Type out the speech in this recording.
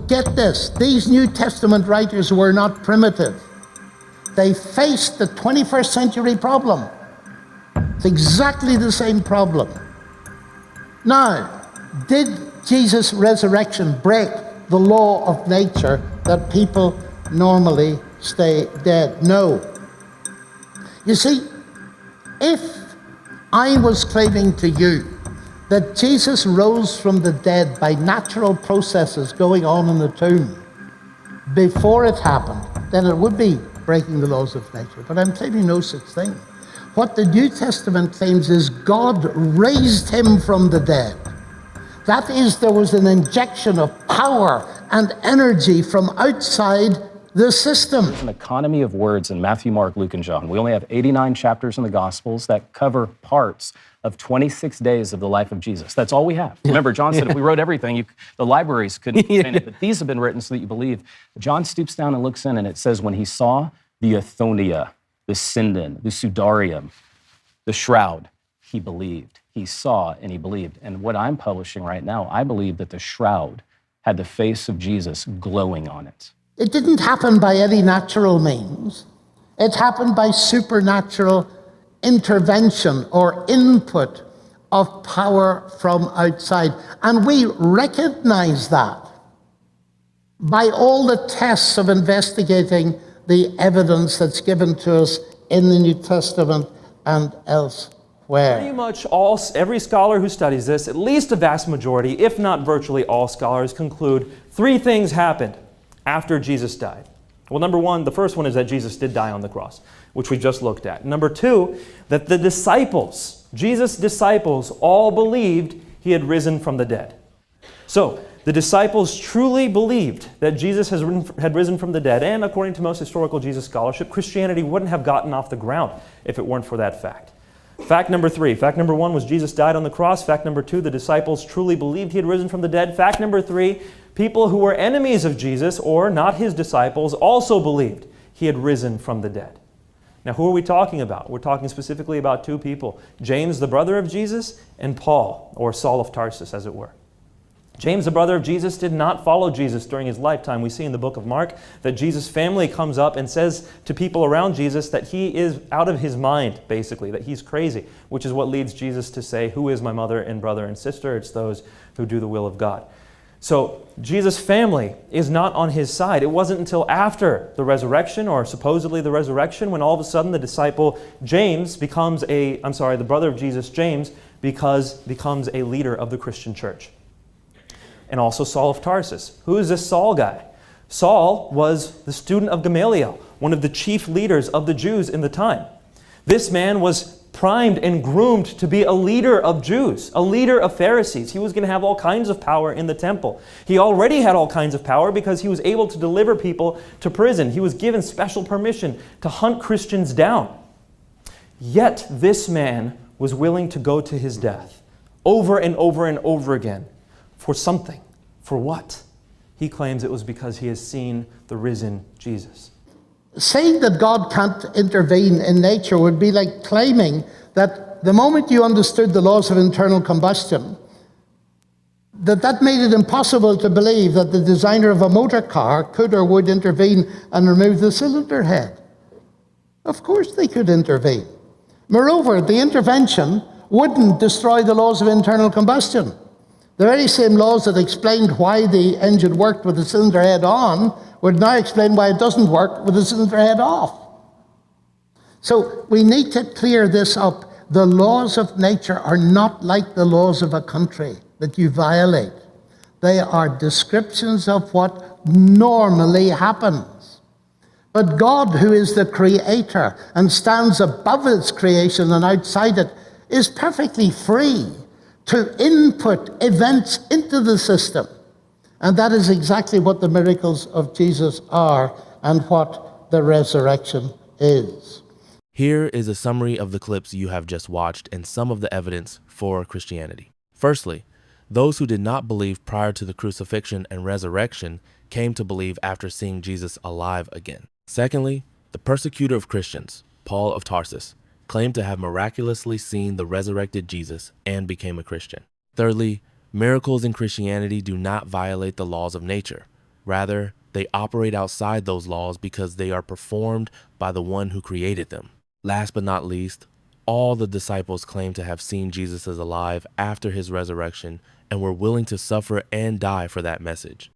get this, these New Testament writers were not primitive. They faced the 21st century problem. It's exactly the same problem. Now, did Jesus' resurrection break the law of nature that people normally stay dead? No. You see, if I was claiming to you that Jesus rose from the dead by natural processes going on in the tomb before it happened, then it would be breaking the laws of nature. But I'm claiming no such thing. What the New Testament claims is God raised him from the dead. That is, there was an injection of power and energy from outside the system. There's an economy of words in Matthew, Mark, Luke, and John. We only have 89 chapters in the Gospels that cover parts of 26 days of the life of Jesus. That's all we have. Remember, John said if we wrote everything, the libraries couldn't contain it, but these have been written so that you believe. John stoops down and looks in, and it says, when he saw the Athonia, the Sindon, the Sudarium, the shroud, he believed. He saw and he believed. And what I'm publishing right now, I believe that the shroud had the face of Jesus glowing on it. It didn't happen by any natural means. It happened by supernatural intervention or input of power from outside. And we recognize that by all the tests of investigating the evidence that's given to us in the New Testament and elsewhere. Pretty much every scholar who studies this, at least a vast majority, if not virtually all scholars, conclude three things happened after Jesus died. Well, number one, the first one is that Jesus did die on the cross, which we just looked at. Number two, that the disciples, Jesus' disciples, all believed he had risen from the dead. So, the disciples truly believed that Jesus had risen from the dead, and according to most historical Jesus scholarship, Christianity wouldn't have gotten off the ground if it weren't for that fact. Fact number three. Fact number one was Jesus died on the cross. Fact number two, the disciples truly believed he had risen from the dead. Fact number three, people who were enemies of Jesus, or not his disciples, also believed he had risen from the dead. Now, who are we talking about? We're talking specifically about two people, James, the brother of Jesus, and Paul, or Saul of Tarsus, as it were. James, the brother of Jesus, did not follow Jesus during his lifetime. We see in the book of Mark that Jesus' family comes up and says to people around Jesus that he is out of his mind, basically, that he's crazy, which is what leads Jesus to say, "Who is my mother and brother and sister?" It's those who do the will of God. So Jesus' family is not on his side. It wasn't until after the resurrection, or supposedly the resurrection, when all of a sudden the disciple James becomes the brother of Jesus, James, becomes a leader of the Christian church. And also Saul of Tarsus. Who is this Saul guy? Saul was the student of Gamaliel, one of the chief leaders of the Jews in the time. This man was primed and groomed to be a leader of Jews, a leader of Pharisees. He was going to have all kinds of power in the temple. He already had all kinds of power because he was able to deliver people to prison. He was given special permission to hunt Christians down. Yet this man was willing to go to his death over and over and over again. For something. For what? He claims it was because he has seen the risen Jesus. Saying that God can't intervene in nature would be like claiming that the moment you understood the laws of internal combustion, that made it impossible to believe that the designer of a motor car could or would intervene and remove the cylinder head. Of course they could intervene. Moreover, the intervention wouldn't destroy the laws of internal combustion. The very same laws that explained why the engine worked with the cylinder head on would now explain why it doesn't work with the cylinder head off. So we need to clear this up. The laws of nature are not like the laws of a country that you violate. They are descriptions of what normally happens. But God, who is the creator and stands above its creation and outside it, is perfectly free to input events into the system. And that is exactly what the miracles of Jesus are and what the resurrection is. Here is a summary of the clips you have just watched and some of the evidence for Christianity. Firstly, those who did not believe prior to the crucifixion and resurrection came to believe after seeing Jesus alive again. Secondly, the persecutor of Christians, Paul of Tarsus, claimed to have miraculously seen the resurrected Jesus and became a Christian. Thirdly, miracles in Christianity do not violate the laws of nature. Rather, they operate outside those laws because they are performed by the one who created them. Last but not least, all the disciples claim to have seen Jesus as alive after his resurrection and were willing to suffer and die for that message.